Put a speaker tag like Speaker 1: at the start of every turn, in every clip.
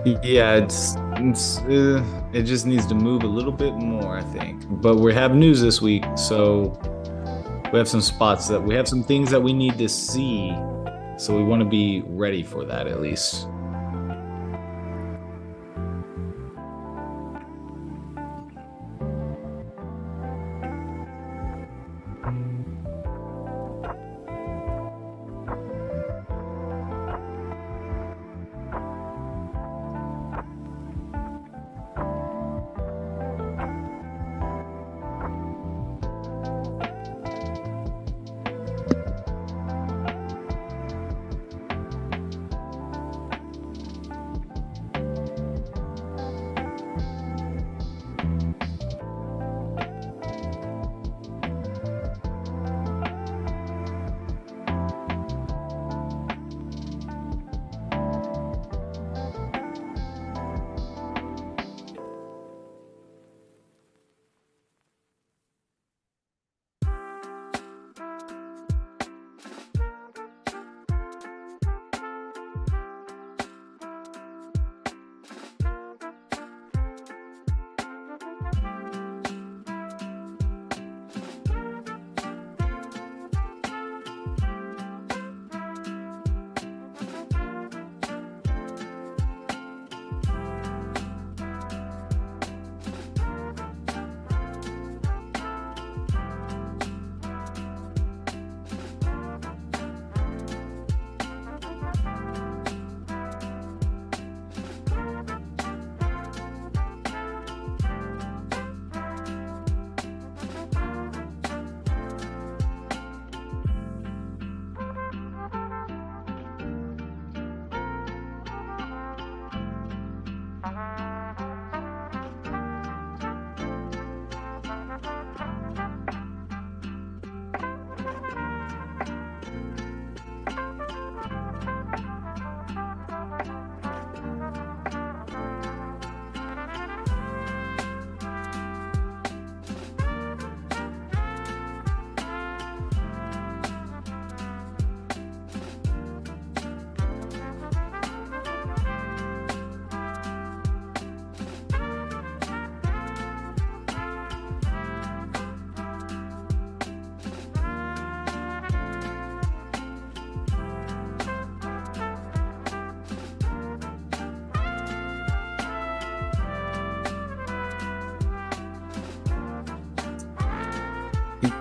Speaker 1: Yeah, it just needs to move a little bit more, I think. But we have news this week, so we have some spots that we have some things that we need to see. So we want to be ready for that at least.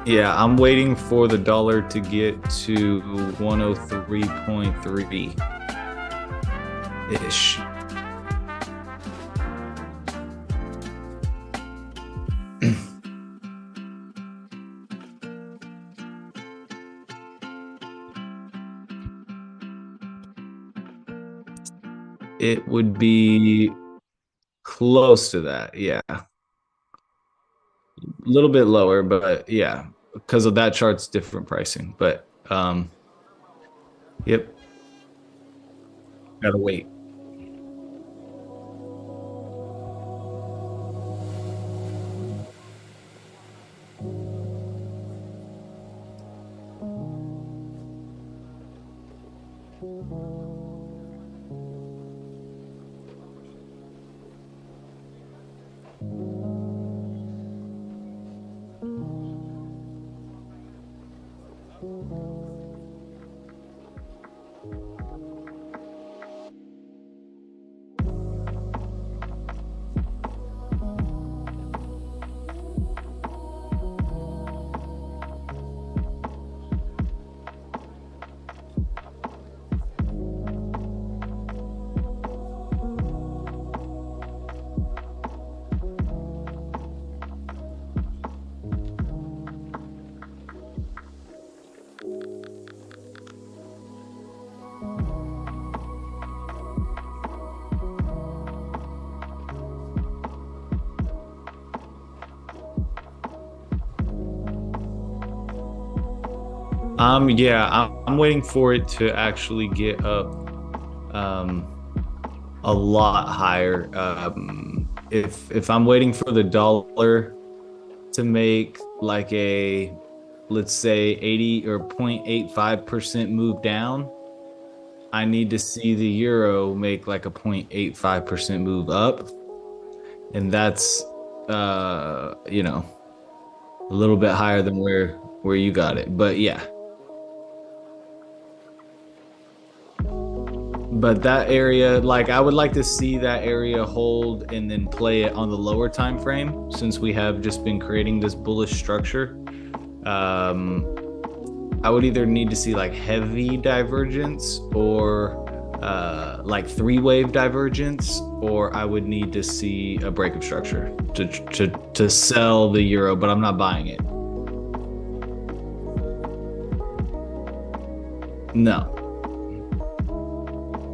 Speaker 1: Yeah, I'm waiting for the dollar to get to 103.3 ish. It would be close to that. Yeah. A little bit lower, but yeah, because of that chart's different pricing. But yep, gotta wait. Yeah, I'm waiting for it to actually get up um a lot higher. If I'm waiting for the dollar to make like a, let's say 80 or 0.85% move down, I need to see the euro make like a 0.85% move up, and that's you know, a little bit higher than where you got it. But yeah. But that area, like I would like to see that area hold and then play it on the lower time frame since we have just been creating this bullish structure. Um, I would either need to see like heavy divergence or like three wave divergence, or I would need to see a break of structure to sell the euro, but I'm not buying it. No.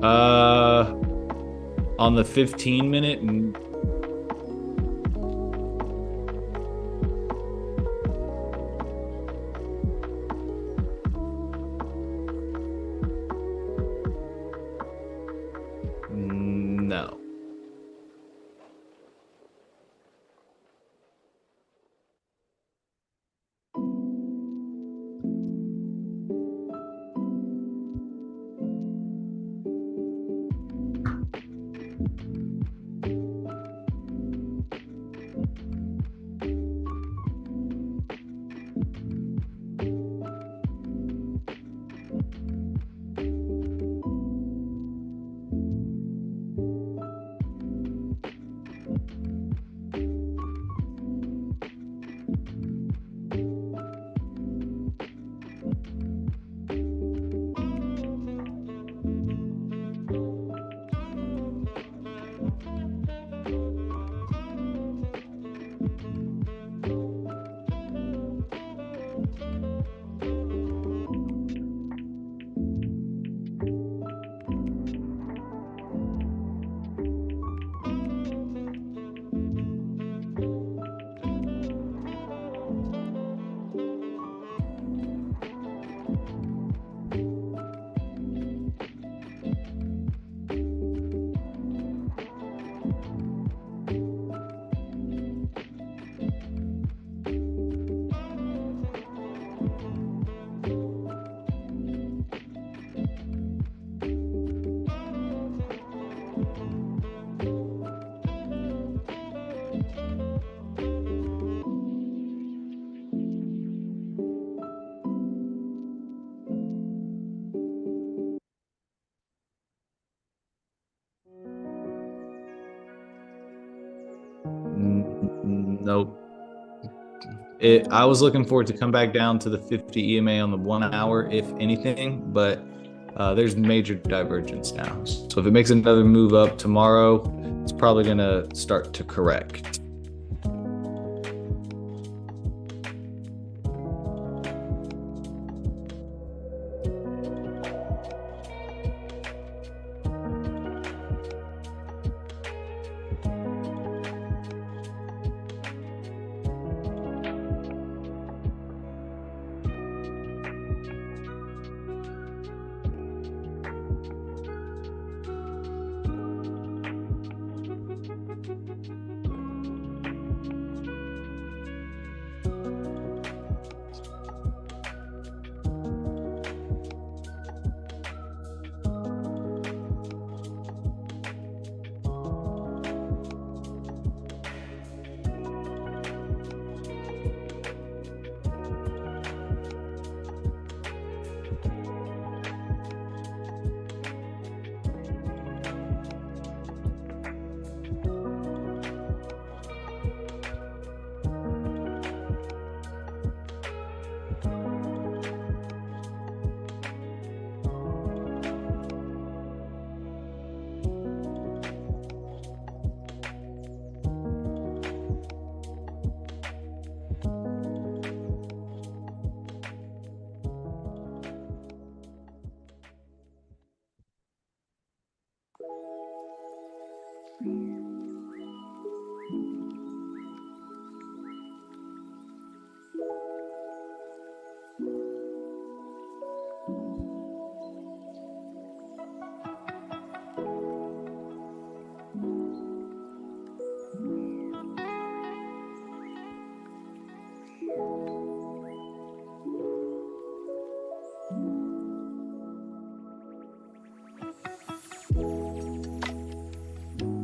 Speaker 1: Uh, on the 15 minute, no. Nope. I was looking for it to come back down to the 50 EMA on the 1 hour, if anything, but there's major divergence now. So if it makes another move up tomorrow, it's probably going to start to correct.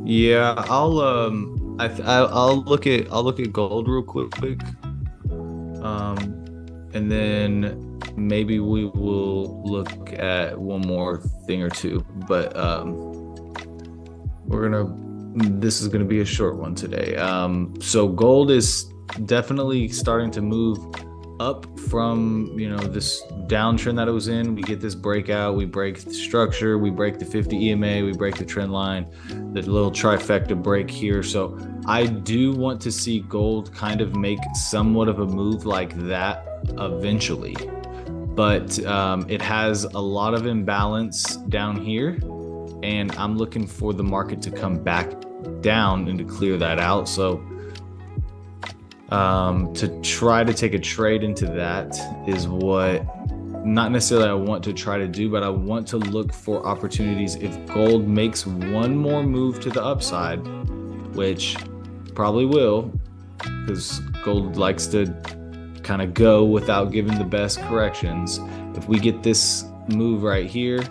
Speaker 1: Yeah, I'll look at gold real quick. And then maybe we will look at one more thing or two, but this is gonna be a short one today. So gold is definitely starting to move up from, this downtrend that it was in. We get this breakout, we break the structure, we break the 50 EMA, we break the trend line, the little trifecta break here. So I do want to see gold kind of make somewhat of a move like that eventually, but it has a lot of imbalance down here, and I'm looking for the market to come back down and to clear that out. So to try to take a trade into that is what, not necessarily I want to try to do, but I want to look for opportunities if gold makes one more move to the upside, which probably will, because gold likes to kind of go without giving the best corrections. If we get this move right here,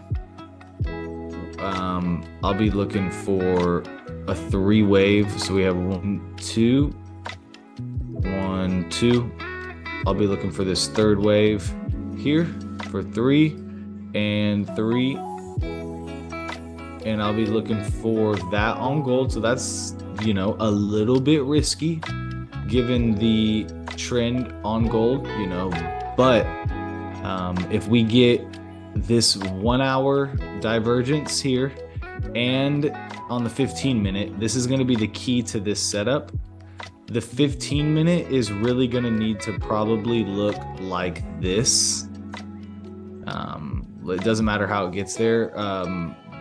Speaker 1: I'll be looking for a 3 wave. So we have 1, 2, 1, 2. I'll be looking for this 3rd wave here for 3 and 3, and I'll be looking for that on gold. So that's, a little bit risky given the trend on gold, but if we get this 1 hour divergence here and on the 15-minute, this is going to be the key to this setup. The 15-minute is really going to need to probably look like this. It doesn't matter how it gets there.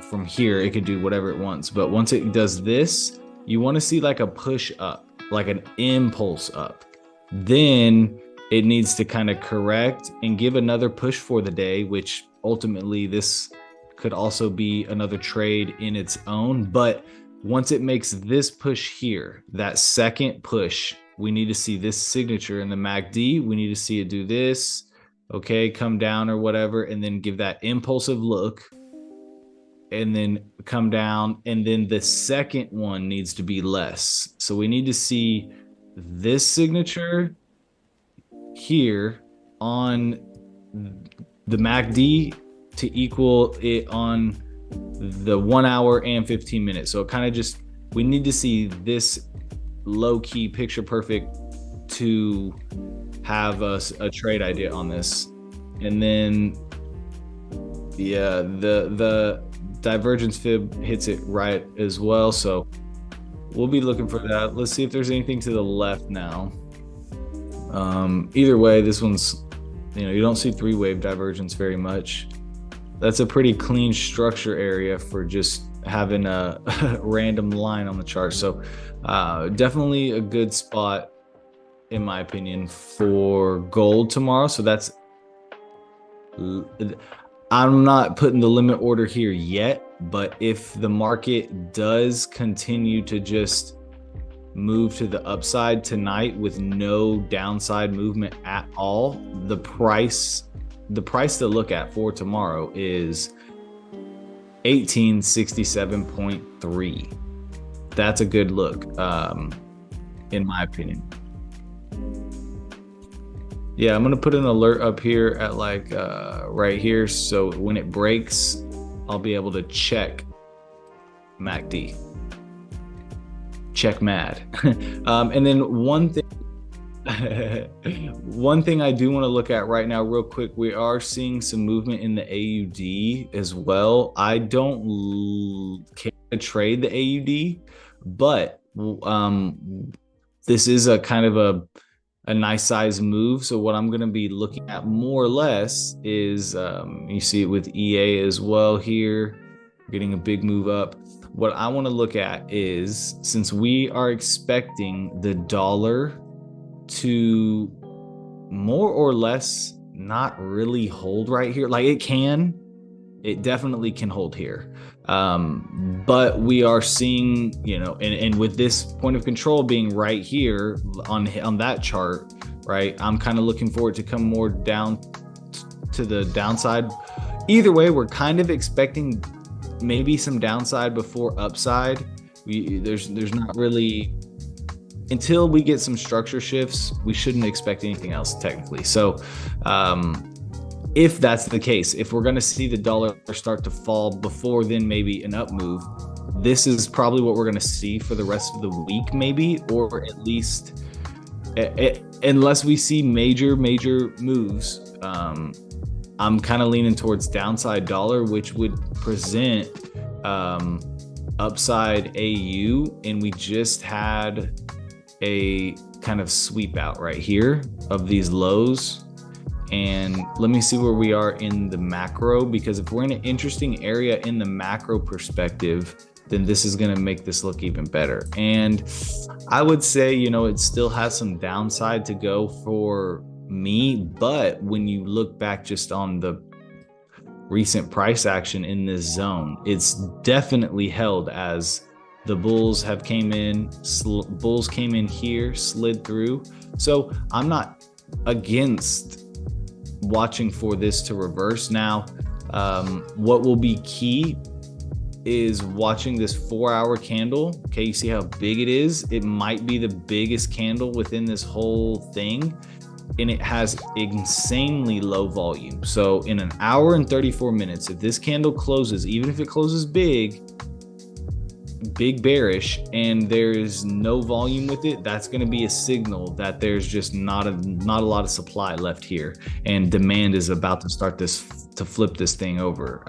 Speaker 1: From here, it could do whatever it wants. But once it does this, you want to see like a push up, like an impulse up. Then it needs to kind of correct and give another push for the day, which ultimately this could also be another trade in its own. But once it makes this push here, that second push, we need to see this signature in the MACD. We need to see it do this, okay, come down or whatever, and then give that impulsive look, and then come down, and then the second one needs to be less. So we need to see this signature here on the MACD to equal it on the 1 hour and 15 minutes. So kind of just, we need to see this low-key picture perfect to have us a trade idea on this. And then yeah, the divergence fib hits it right as well, so we'll be looking for that. Let's see if there's anything to the left now. Either way, this one's, you don't see 3 wave divergence very much. That's a pretty clean structure area for just having a random line on the chart. So definitely a good spot, in my opinion, for gold tomorrow. So that's, I'm not putting the limit order here yet, but if the market does continue to just move to the upside tonight with no downside movement at all, the price to look at for tomorrow is 1867.3. That's a good look, in my opinion. Yeah, I'm gonna put an alert up here at like right here, so when it breaks, I'll be able to check MACD, check MAD. And then one thing I do want to look at right now real quick, we are seeing some movement in the AUD as well. I don't care to trade the AUD, but this is a kind of a nice size move. So what I'm going to be looking at more or less is, you see it with EA as well here, getting a big move up. What I want to look at is, since we are expecting the dollar to more or less not really hold right here, like it definitely can hold here, but we are seeing, and with this point of control being right here on that chart, right, I'm kind of looking for it to come more down to the downside. Either way, we're kind of expecting maybe some downside before upside, There's not really, until we get some structure shifts, we shouldn't expect anything else technically. So if that's the case, if we're going to see the dollar start to fall before then maybe an up move, this is probably what we're going to see for the rest of the week, maybe, or at least unless we see major moves. I'm kind of leaning towards downside dollar, which would present upside AU, and we just had a kind of sweep out right here of these lows. And let me see where we are in the macro, because if we're in an interesting area in the macro perspective, then this is going to make this look even better. And I would say, it still has some downside to go for me, but when you look back just on the recent price action in this zone, it's definitely held as the bulls came in here, slid through. So I'm not against watching for this to reverse. Now, what will be key is watching this 4-hour candle. Okay, you see how big it is? It might be the biggest candle within this whole thing, and it has insanely low volume. So in an hour and 34 minutes, if this candle closes, even if it closes big bearish, and there's no volume with it, that's going to be a signal that there's just not a lot of supply left here, and demand is about to start to flip this thing over.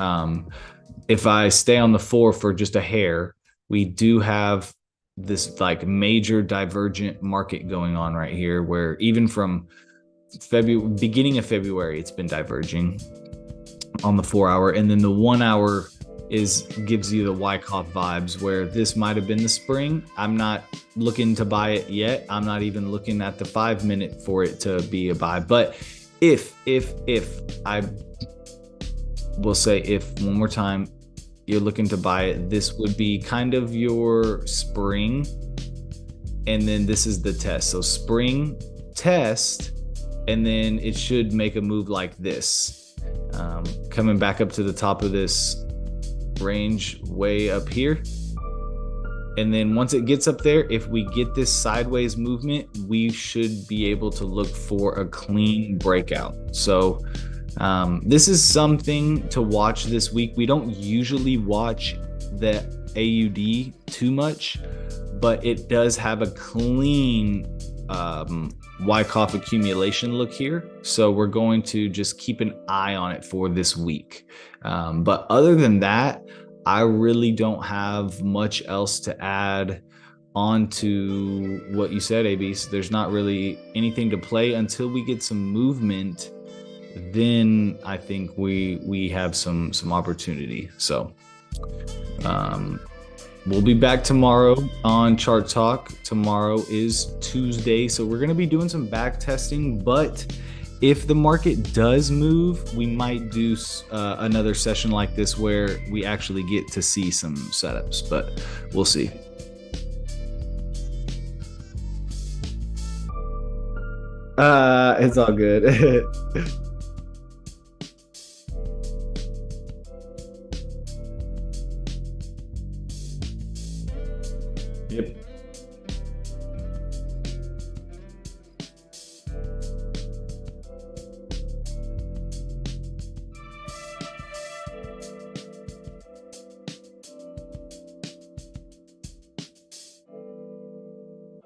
Speaker 1: If I stay on the 4 for just a hair, we do have this like major divergent market going on right here, where even from beginning of February, it's been diverging on the 4-hour, and then the 1-hour gives you the Wyckoff vibes, where this might have been the spring. I'm not looking to buy it yet. I'm not even looking at the 5-minute for it to be a buy. But if I will say, if one more time you're looking to buy it, this would be kind of your spring, and then this is the test. So spring test, and then it should make a move like this, coming back up to the top of this range way up here. And then once it gets up there, if we get this sideways movement, we should be able to look for a clean breakout. So this is something to watch this week. We don't usually watch the AUD too much, but it does have a clean Wyckoff accumulation look here. So we're going to just keep an eye on it for this week. But other than that, I really don't have much else to add on to what you said, AB. So there's not really anything to play until we get some movement. Then I think we have some opportunity. So we'll be back tomorrow on Chart Talk. Tomorrow is Tuesday, so we're going to be doing some back testing. But if the market does move, we might do another session like this where we actually get to see some setups, but we'll see. It's all good. Yep.